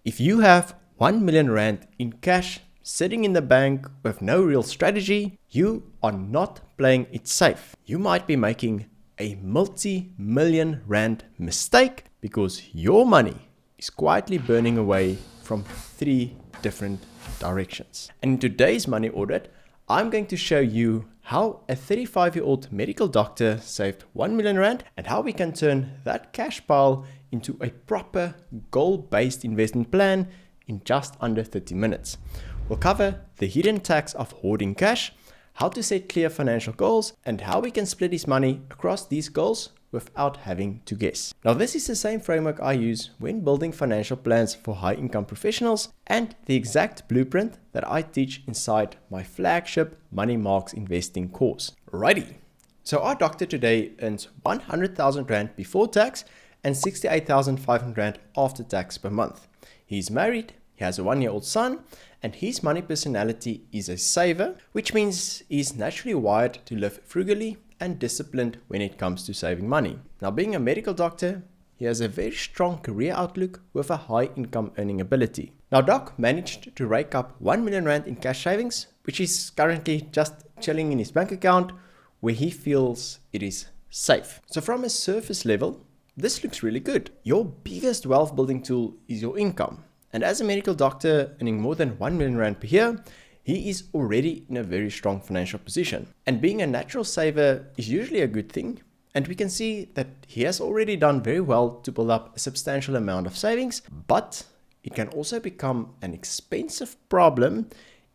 If you have 1 million rand in cash sitting in the bank with no real strategy, you are not playing it safe. You might be making a multi-million rand mistake because your money is quietly burning away from 3 different directions. And in today's money audit, I'm going to show you how a 35-year-old medical doctor saved 1 million rand and how we can turn that cash pile into a proper goal-based investment plan in just under 30 minutes. We'll cover the hidden tax of hoarding cash, how to set clear financial goals, and how we can split his money across these goals without having to guess. Now, this is the same framework I use when building financial plans for high-income professionals and the exact blueprint that I teach inside my flagship Money Marx investing course. Righty. So our doctor today earns 100,000 rand before tax and 68,500 rand after tax per month. He's married, he has a 1-year-old son, and his money personality is a saver, which means he's naturally wired to live frugally and disciplined when it comes to saving money. Now, being a medical doctor, he has a very strong career outlook with a high income earning ability. Now, Doc managed to rake up 1 million rand in cash savings, which is currently just chilling in his bank account where he feels it is safe. So from a surface level, this looks really good. Your biggest wealth building tool is your income. And as a medical doctor earning more than 1 million rand per year, he is already in a very strong financial position. And being a natural saver is usually a good thing. And we can see that he has already done very well to build up a substantial amount of savings, but it can also become an expensive problem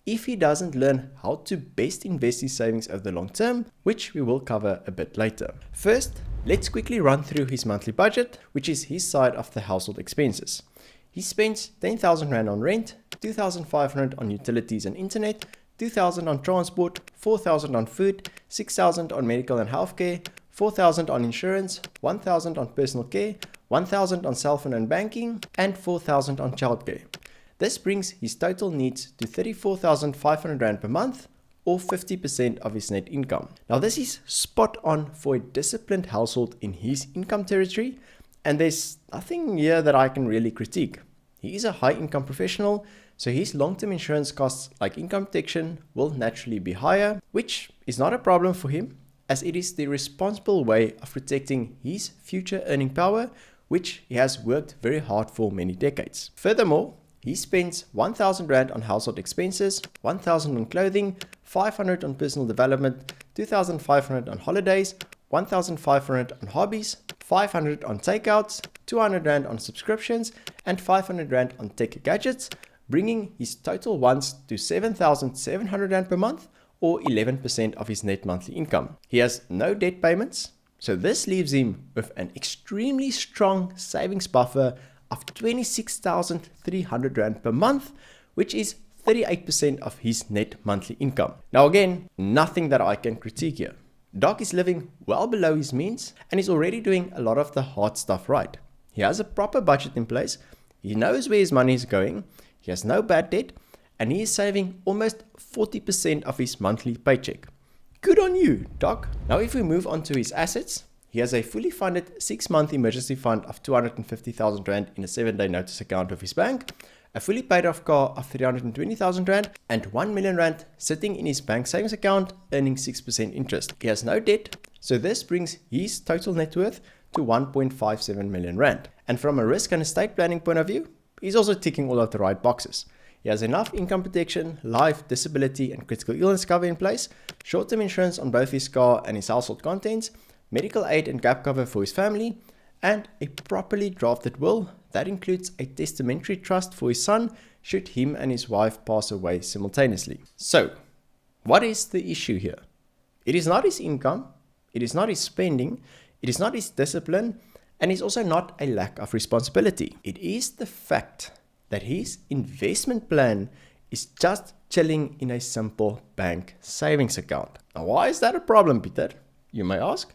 if he doesn't learn how to best invest his savings over the long term, which we will cover a bit later. First, let's quickly run through his monthly budget, which is his side of the household expenses. He spends 10,000 rand on rent, 2,500 on utilities and internet, 2,000 on transport, 4,000 on food, 6,000 on medical and healthcare, 4,000 on insurance, 1,000 on personal care, 1,000 on cell phone and banking, and 4,000 on childcare. This brings his total needs to 34,500 rand per month, or 50% of his net income. Now, this is spot on for a disciplined household in his income territory, and there's nothing here that I can really critique. He is a high income professional, so his long-term insurance costs like income protection will naturally be higher, which is not a problem for him, as it is the responsible way of protecting his future earning power, which he has worked very hard for many decades. Furthermore, he spends 1,000 rand on household expenses, 1,000 on clothing, 500 on personal development, 2,500 on holidays, 1,500 on hobbies, 500 on takeouts, 200 rand on subscriptions, and 500 rand on tech gadgets, bringing his total wants to 7,700 rand per month, or 11% of his net monthly income. He has no debt payments, so this leaves him with an extremely strong savings buffer of 26,300 rand per month, which is 38% of his net monthly income. Now again, nothing that I can critique here. Doc is living well below his means and is already doing a lot of the hard stuff right. He has a proper budget in place, he knows where his money is going, he has no bad debt, and he is saving almost 40% of his monthly paycheck. Good on you, Doc. Now if we move on to his assets, he has a fully funded 6-month emergency fund of 250,000 rand in a 7-day notice account of his bank, a fully paid off car of 320,000 rand, and 1 million rand sitting in his bank savings account earning 6% interest. He has no debt, so this brings his total net worth to 1.57 million rand. And from a risk and estate planning point of view, he's also ticking all of the right boxes. He has enough income protection, life, disability, and critical illness cover in place, short-term insurance on both his car and his household contents, medical aid and gap cover for his family, and a properly drafted will that includes a testamentary trust for his son should him and his wife pass away simultaneously. So, what is the issue here? It is not his income, it is not his spending, it is not his discipline, and it's also not a lack of responsibility. It is the fact that his investment plan is just chilling in a simple bank savings account. Now, why is that a problem, Pieter? You may ask.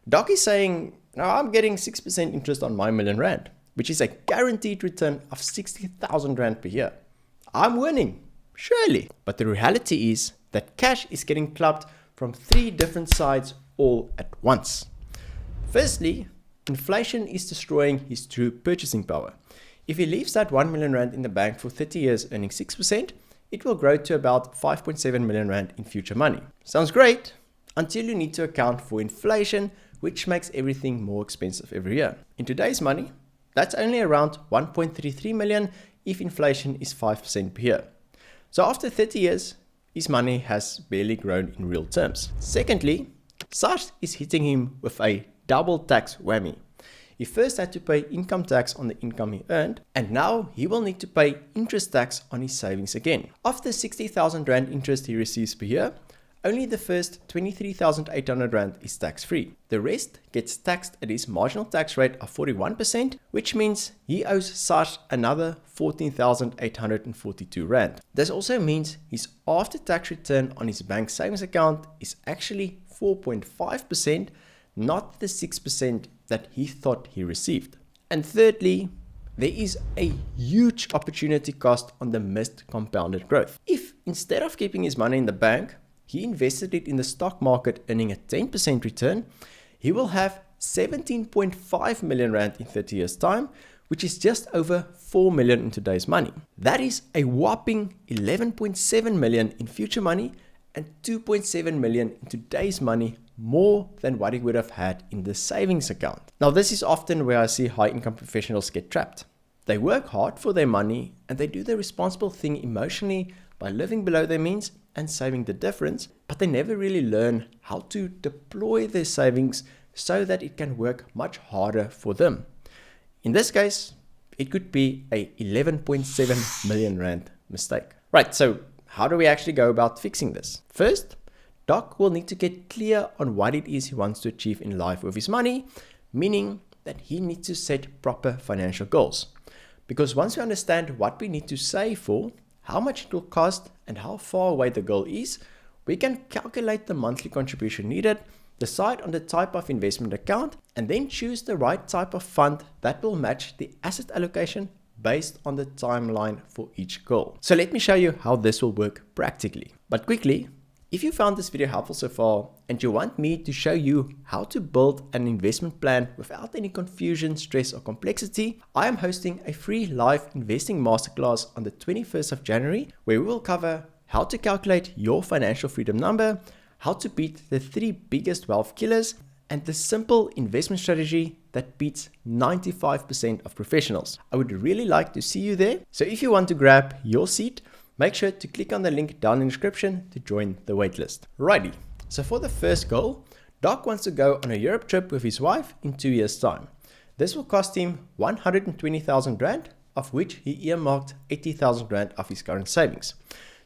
Doc is saying, now I'm getting 6% interest on my million rand, which is a guaranteed return of 60,000 rand per year. I'm winning, surely. But the reality is that cash is getting clubbed from 3 different sides all at once. Firstly, inflation is destroying his true purchasing power. If he leaves that 1 million rand in the bank for 30 years earning 6%, it will grow to about 5.7 million rand in future money. Sounds great, until you need to account for inflation, which makes everything more expensive every year. In today's money, that's only around 1.33 million if inflation is 5% per year. So after 30 years, his money has barely grown in real terms. Secondly, SARS is hitting him with a double tax whammy. He first had to pay income tax on the income he earned, and now he will need to pay interest tax on his savings again. After 60,000 rand interest he receives per year, only the first 23,800 rand is tax-free. The rest gets taxed at his marginal tax rate of 41%, which means he owes SARS another 14,842 rand. This also means his after-tax return on his bank savings account is actually 4.5%, not the 6% that he thought he received. And thirdly, there is a huge opportunity cost on the missed compounded growth. If instead of keeping his money in the bank, he invested it in the stock market earning a 10% return, he will have 17.5 million rand in 30 years' time, which is just over 4 million in today's money. That is a whopping 11.7 million in future money and 2.7 million in today's money, more than what he would have had in the savings account. Now, this is often where I see high income professionals get trapped. They work hard for their money and they do the responsible thing emotionally by living below their means and saving the difference, but they never really learn how to deploy their savings so that it can work much harder for them. In this case, it could be a 11.7 million rand mistake. Right, so how do we actually go about fixing this? First, Doc will need to get clear on what it is he wants to achieve in life with his money, meaning that he needs to set proper financial goals. Because once we understand what we need to save for, how much it will cost, and how far away the goal is, we can calculate the monthly contribution needed, decide on the type of investment account, and then choose the right type of fund that will match the asset allocation based on the timeline for each goal. So let me show you how this will work practically. But quickly, if you found this video helpful so far and you want me to show you how to build an investment plan without any confusion, stress or complexity, I am hosting a free live investing masterclass on the 21st of January where we will cover how to calculate your financial freedom number, how to beat the 3 biggest wealth killers, and the simple investment strategy that beats 95% of professionals. I would really like to see you there. So if you want to grab your seat, make sure to click on the link down in the description to join the waitlist. Righty, so for the first goal, Doc wants to go on a Europe trip with his wife in 2 years' time. This will cost him 120,000 rand, of which he earmarked 80,000 rand of his current savings.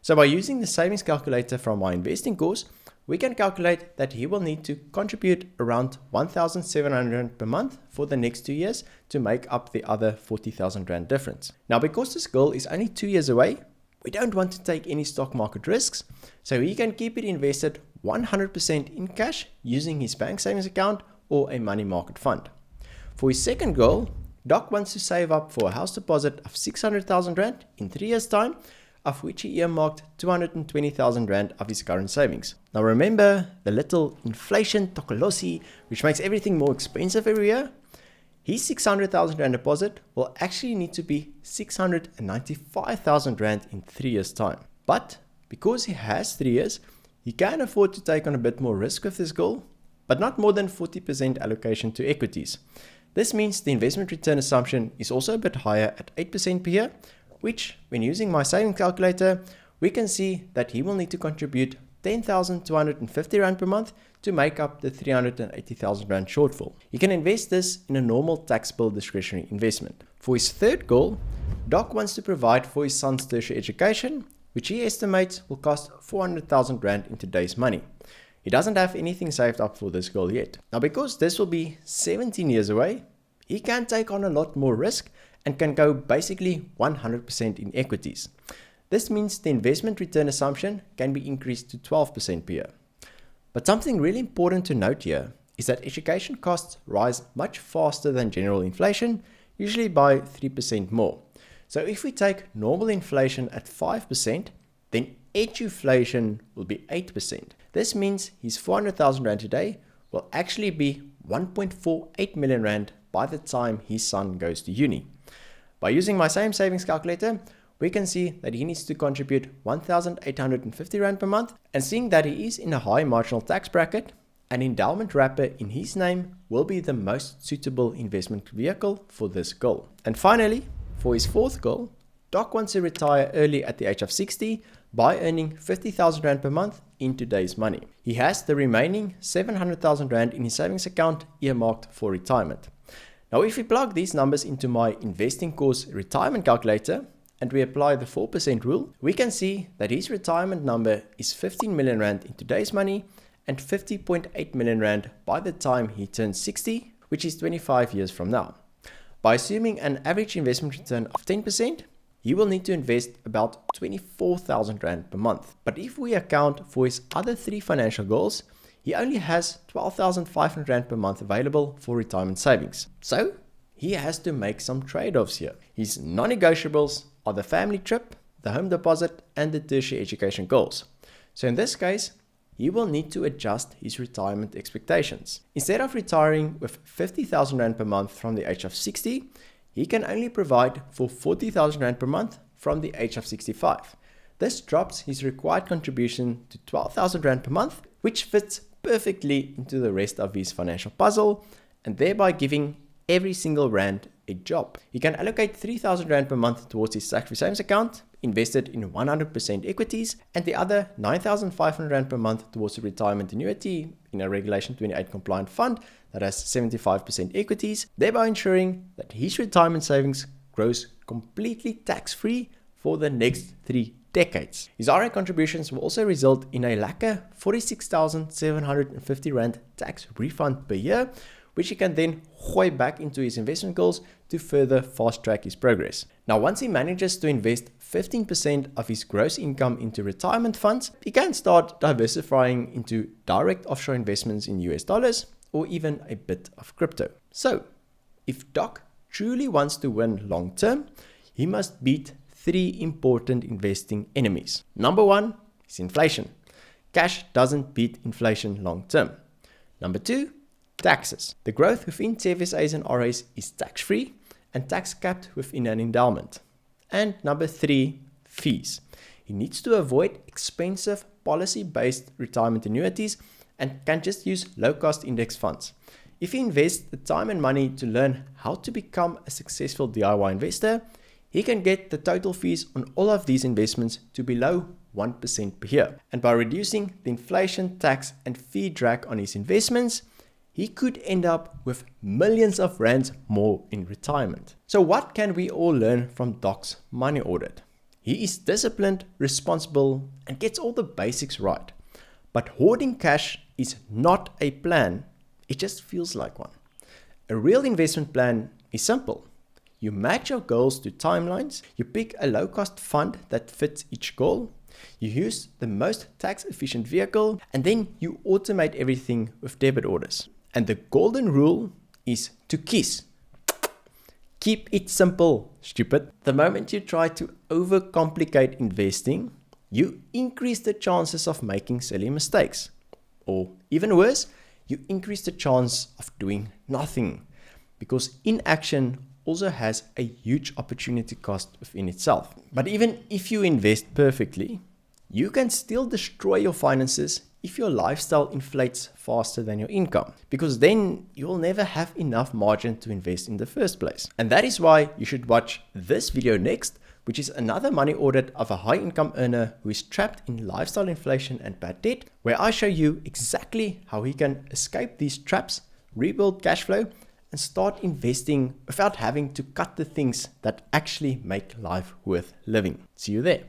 So by using the savings calculator from my investing course, we can calculate that he will need to contribute around 1,700 rand per month for the next 2 years to make up the other 40,000 rand difference. Now, because this goal is only 2 years away, we don't want to take any stock market risks, so he can keep it invested 100% in cash using his bank savings account or a money market fund. For his second goal, Doc wants to save up for a house deposit of 600,000 rand in 3 years' time, of which he earmarked 220,000 rand of his current savings. Now remember the little inflation tokolosi, which makes everything more expensive every year? His 600,000 rand deposit will actually need to be 695,000 rand in 3 years' time. But because he has 3 years, he can afford to take on a bit more risk with this goal, but not more than 40% allocation to equities. This means the investment return assumption is also a bit higher at 8% per year, which, when using my savings calculator, we can see that he will need to contribute 10,250 rand per month to make up the 380,000 rand shortfall. He can invest this in a normal taxable discretionary investment. For his third goal, Doc wants to provide for his son's tertiary education, which he estimates will cost 400,000 rand in today's money. He doesn't have anything saved up for this goal yet. Now, because this will be 17 years away, he can take on a lot more risk and can go basically 100% in equities. This means the investment return assumption can be increased to 12% per year. But something really important to note here is that education costs rise much faster than general inflation, usually by 3% more. So if we take normal inflation at 5%, then eduflation will be 8%. This means his 400,000 rand today will actually be 1.48 million rand by the time his son goes to uni. By using my same savings calculator, we can see that he needs to contribute 1,850 Rand per month, and seeing that he is in a high marginal tax bracket, an endowment wrapper in his name will be the most suitable investment vehicle for this goal. And finally, for his fourth goal, Doc wants to retire early at the age of 60 by earning 50,000 Rand per month in today's money. He has the remaining 700,000 Rand in his savings account earmarked for retirement. Now, if we plug these numbers into my investing course retirement calculator and we apply the 4% rule, we can see that his retirement number is 15 million Rand in today's money and 50.8 million Rand by the time he turns 60, which is 25 years from now. By assuming an average investment return of 10%, he will need to invest about 24,000 Rand per month. But if we account for his other three financial goals, he only has 12,500 Rand per month available for retirement savings. So he has to make some trade-offs here. His non-negotiables are the family trip, the home deposit, and the tertiary education goals. So in this case, he will need to adjust his retirement expectations. Instead of retiring with 50,000 Rand per month from the age of 60, he can only provide for 40,000 Rand per month from the age of 65. This drops his required contribution to 12,000 Rand per month, which fits perfectly into the rest of his financial puzzle, and thereby giving every single Rand a job. He can allocate 3,000 Rand per month towards his tax-free savings account, invested in 100% equities, and the other 9,500 Rand per month towards a retirement annuity in a Regulation 28 compliant fund that has 75% equities, thereby ensuring that his retirement savings grows completely tax-free for the next 3 decades. His RA contributions will also result in a Lekker 46,750 Rand tax refund per year, which he can then gooi back into his investment goals to further fast-track his progress. Now, once he manages to invest 15% of his gross income into retirement funds, he can start diversifying into direct offshore investments in US dollars or even a bit of crypto. So, if Doc truly wants to win long term, he must beat 3 important investing enemies. Number 1 is inflation. Cash doesn't beat inflation long term. Number 2, taxes. The growth within TFSAs and RAs is tax-free and tax capped within an endowment. And number 3, fees. He needs to avoid expensive policy-based retirement annuities and can just use low-cost index funds. If he invests the time and money to learn how to become a successful DIY investor, he can get the total fees on all of these investments to below 1% per year. And by reducing the inflation, tax, and fee drag on his investments, he could end up with millions of rands more in retirement. So what can we all learn from Doc's money audit? He is disciplined, responsible, and gets all the basics right. But hoarding cash is not a plan, it just feels like one. A real investment plan is simple. You match your goals to timelines, you pick a low-cost fund that fits each goal, you use the most tax-efficient vehicle, and then you automate everything with debit orders. And the golden rule is to kiss. Keep it simple, stupid. The moment you try to overcomplicate investing, you increase the chances of making silly mistakes. Or even worse, you increase the chance of doing nothing. Because inaction also has a huge opportunity cost within itself. But even if you invest perfectly, you can still destroy your finances if your lifestyle inflates faster than your income, because then you will never have enough margin to invest in the first place. And that is why you should watch this video next, which is another money audit of a high income earner who is trapped in lifestyle inflation and bad debt, where I show you exactly how he can escape these traps, rebuild cash flow, and start investing without having to cut the things that actually make life worth living. See you there.